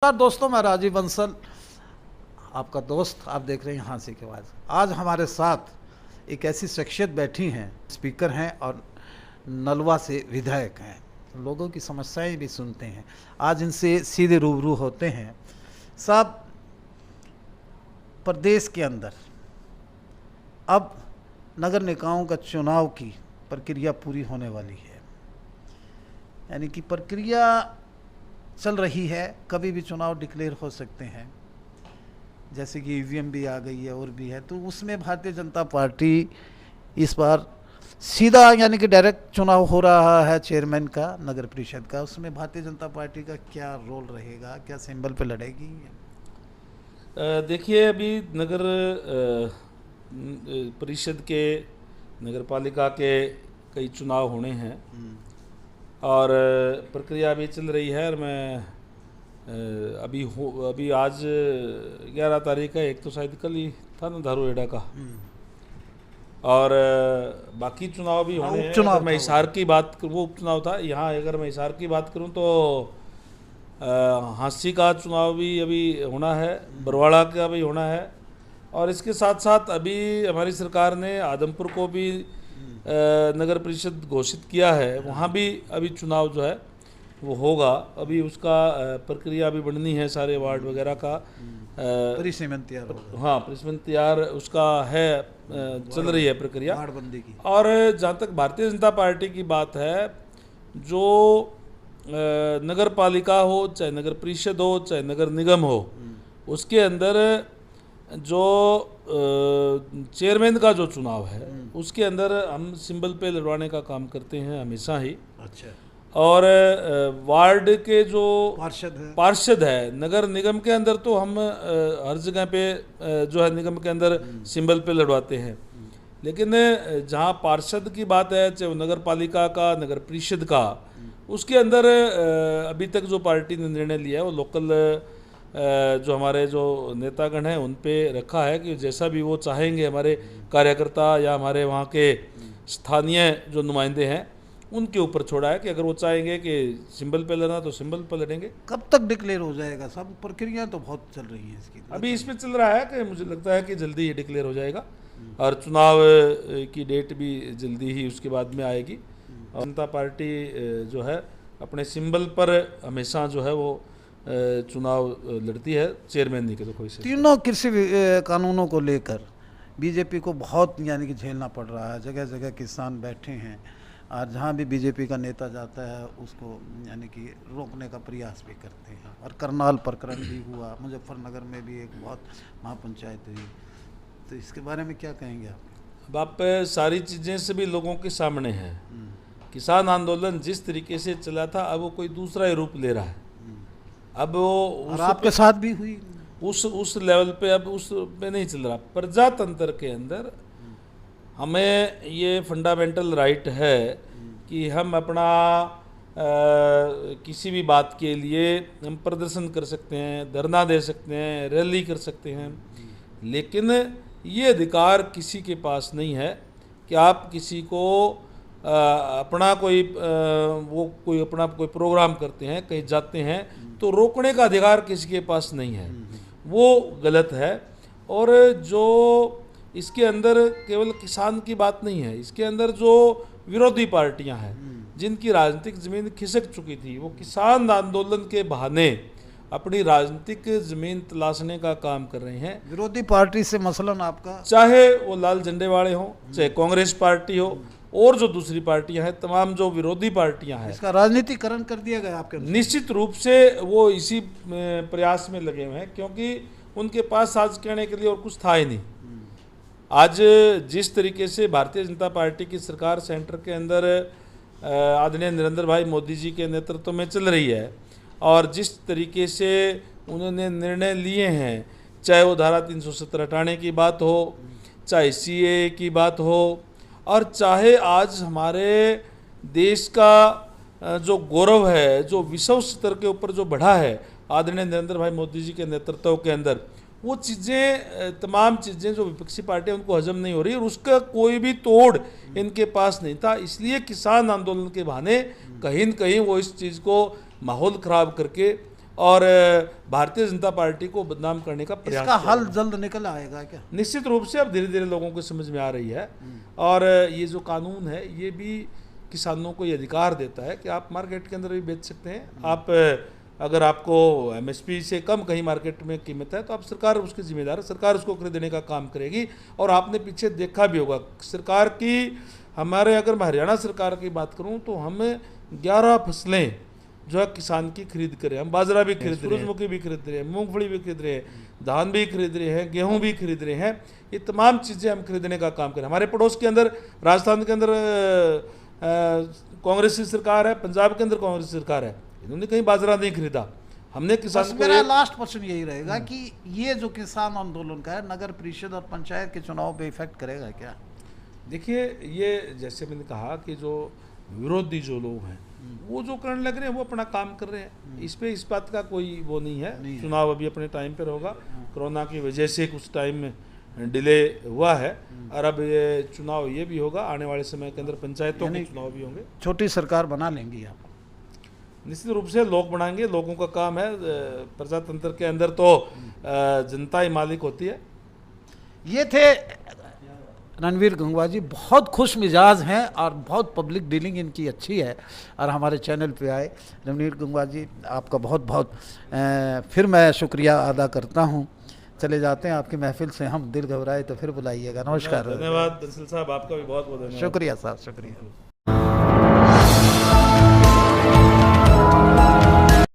नमस्कार दोस्तों, मैं राजीव बंसल, आपका दोस्त। आप देख रहे हैं हाँसी की आवाज़। आज हमारे साथ एक ऐसी शख्सियत बैठी हैं, स्पीकर हैं और नलवा से विधायक हैं। लोगों की समस्याएं भी सुनते हैं। आज इनसे सीधे रूबरू होते हैं। साहब, प्रदेश के अंदर अब नगर निकायों का चुनाव की प्रक्रिया पूरी होने वाली है, यानी कि प्रक्रिया चल रही है। कभी भी चुनाव डिक्लेयर हो सकते हैं, जैसे कि ईवीएम भी आ गई है और भी है। तो उसमें भारतीय जनता पार्टी इस बार सीधा यानी कि डायरेक्ट चुनाव हो रहा है चेयरमैन का, नगर परिषद का। उसमें भारतीय जनता पार्टी का क्या रोल रहेगा, क्या सिंबल पे लड़ेगी? देखिए, अभी नगर परिषद के, नगर पालिका के कई चुनाव होने हैं और प्रक्रिया अभी चल रही है। और मैं अभी आज 11 तारीख है, एक तो शायद कल ही था ना धारूहेड़ा का, और बाकी चुनाव भी होने हैं। अगर मैं हिसार की बात करूँ, वो उपचुनाव था यहाँ। अगर मैं हिसार की बात करूँ तो हाँसी का चुनाव भी अभी होना है, बरवाड़ा का भी होना है, और इसके साथ साथ अभी हमारी सरकार ने आदमपुर को भी नगर परिषद घोषित किया है। वहाँ भी अभी चुनाव जो है वो होगा। अभी उसका प्रक्रिया अभी बढ़नी है, सारे वार्ड वगैरह का परिसीमन तैयार होगा। हाँ, परिसीमन तैयार उसका है, चल रही है प्रक्रिया वार्डबंदी की। और जहाँ तक भारतीय जनता पार्टी की बात है, जो नगर पालिका हो, चाहे नगर परिषद हो, चाहे नगर निगम हो, उसके अंदर जो चेयरमैन का जो चुनाव है उसके अंदर हम सिंबल पे लड़वाने का काम करते हैं हमेशा ही। अच्छा। और वार्ड के जो पार्षद है नगर निगम के अंदर, तो हम हर जगह पे जो है निगम के अंदर सिंबल पे लड़वाते हैं। लेकिन जहाँ पार्षद की बात है, चाहे नगर पालिका का, नगर परिषद का, उसके अंदर अभी तक जो पार्टी ने निर्णय लिया है वो लोकल जो हमारे जो नेतागण हैं उन पे रखा है कि जैसा भी वो चाहेंगे, हमारे कार्यकर्ता या हमारे वहाँ के स्थानीय जो नुमाइंदे हैं उनके ऊपर छोड़ा है कि अगर वो चाहेंगे कि सिंबल पे लड़ना तो सिंबल पे लड़ेंगे। कब तक डिक्लेयर हो जाएगा? सब प्रक्रिया तो बहुत चल रही है इसकी। अभी इसमें चल रहा है कि मुझे लगता है कि जल्दी ही डिक्लेयर हो जाएगा और चुनाव की डेट भी जल्दी ही उसके बाद में आएगी। जनता पार्टी जो है अपने सिंबल पर हमेशा जो है वो चुनाव लड़ती है, चेयरमैन नहीं के तो कोई से। तीनों कृषि कानूनों को लेकर बीजेपी को बहुत यानी कि झेलना पड़ रहा है। जगह जगह किसान बैठे हैं और जहाँ भी बीजेपी का नेता जाता है उसको यानी कि रोकने का प्रयास भी करते हैं। और करनाल प्रकरण भी हुआ, मुजफ्फरनगर में भी एक बहुत महापंचायत हुई। तो इसके बारे में क्या कहेंगे आप? अब आप सारी चीज़ें सभी लोगों के सामने हैं। किसान आंदोलन जिस तरीके से चला था, अब वो कोई दूसरा ही रूप ले रहा है। अब वो और आपके साथ भी हुई उस लेवल पे, अब उस पे नहीं चल रहा। प्रजातंत्र के अंदर हमें ये फंडामेंटल राइट है कि हम अपना किसी भी बात के लिए हम प्रदर्शन कर सकते हैं, धरना दे सकते हैं, रैली कर सकते हैं। लेकिन ये अधिकार किसी के पास नहीं है कि आप किसी को अपना कोई अपना कोई प्रोग्राम करते हैं, कहीं जाते हैं, तो रोकने का अधिकार किसी के पास नहीं है। वो गलत है। और जो इसके अंदर केवल किसान की बात नहीं है, इसके अंदर जो विरोधी पार्टियां हैं जिनकी राजनीतिक जमीन खिसक चुकी थी, वो किसान आंदोलन के बहाने अपनी राजनीतिक जमीन तलाशने का काम कर रहे हैं। विरोधी पार्टी से मसलन आपका, चाहे वो लाल झंडे वाले हों, चाहे कांग्रेस पार्टी हो, और जो दूसरी पार्टियां हैं, तमाम जो विरोधी पार्टियां हैं, इसका राजनीतिकरण कर दिया गया आपके? निश्चित रूप से वो इसी प्रयास में लगे हुए हैं, क्योंकि उनके पास आज कहने के लिए और कुछ था ही नहीं। आज जिस तरीके से भारतीय जनता पार्टी की सरकार सेंटर के अंदर आदरणीय नरेंद्र भाई मोदी जी के नेतृत्व में चल रही है, और जिस तरीके से उन्होंने निर्णय लिए हैं, चाहे वो धारा 370 हटाने की बात हो, चाहे सीएए की बात हो, और चाहे आज हमारे देश का जो गौरव है, जो विश्व स्तर के ऊपर जो बढ़ा है आदरणीय नरेंद्र भाई मोदी जी के नेतृत्व के अंदर, वो चीज़ें, तमाम चीज़ें जो विपक्षी पार्टियां उनको हजम नहीं हो रही, और उसका कोई भी तोड़ इनके पास नहीं था। इसलिए किसान आंदोलन के बहाने कहीं न कहीं वो इस चीज़ को माहौल ख़राब करके और भारतीय जनता पार्टी को बदनाम करने का प्रयास इसका किया हल जल्द निकल आएगा क्या? निश्चित रूप से अब धीरे धीरे लोगों को समझ में आ रही है। और ये जो कानून है ये भी किसानों को ये अधिकार देता है कि आप मार्केट के अंदर भी बेच सकते हैं। आप अगर आपको एमएसपी से कम कहीं मार्केट में कीमत है तो आप सरकार उसकी जिम्मेदार है, सरकार उसको खरीदने का काम करेगी। और आपने पीछे देखा भी होगा सरकार की, हमारे अगर मैं हरियाणा सरकार की बात करूं तो हम 11 फसलें जो है किसान की खरीद कर रहे हैं। हम बाजरा भी खरीद रहे हैं, सूरजमुखी भी खरीद रहे हैं, मूंगफली भी खरीद रहे हैं, धान भी खरीद रहे हैं, गेहूं भी खरीद रहे हैं। ये तमाम चीज़ें हम खरीदने का काम करें। हमारे पड़ोस के अंदर राजस्थान के अंदर कांग्रेस की सरकार है, पंजाब के अंदर कांग्रेस की सरकार है, इन्होंने कहीं बाजरा नहीं खरीदा। हमने किसान को मेरा लास्ट क्वेश्चन यही रहेगा कि ये जो किसान आंदोलन का है नगर परिषद और पंचायत के चुनाव पे इफेक्ट करेगा क्या? देखिए, ये जैसे मैंने कहा कि जो विरोधी जो लोग हैं वो जो करने लग रहे हैं वो अपना काम कर रहे हैं। इस बात का कोई वो नहीं है। चुनाव अभी अपने टाइम पर होगा। कोरोना की वजह से कुछ टाइम डिले हुआ है और अब ये चुनाव ये भी होगा, आने वाले समय के अंदर पंचायतों के चुनाव भी होंगे। छोटी सरकार बना लेंगी आप? निश्चित रूप से लोग बनाएंगे, लोगों का काम है। प्रजातंत्र के अंदर तो जनता ही मालिक होती है। ये थे रणवीर गंगवा जी, बहुत खुश मिजाज हैं और बहुत पब्लिक डीलिंग इनकी अच्छी है और हमारे चैनल पे आए। रणवीर गंगवा जी, आपका बहुत बहुत फिर मैं शुक्रिया अदा करता हूँ। चले जाते हैं आपकी महफिल से, हम दिल घबराए तो फिर बुलाइएगा। नमस्कार। धन्यवाद दरअसल साहब, आपका भी बहुत बहुत धन्यवाद। शुक्रिया साहब, शुक्रिया।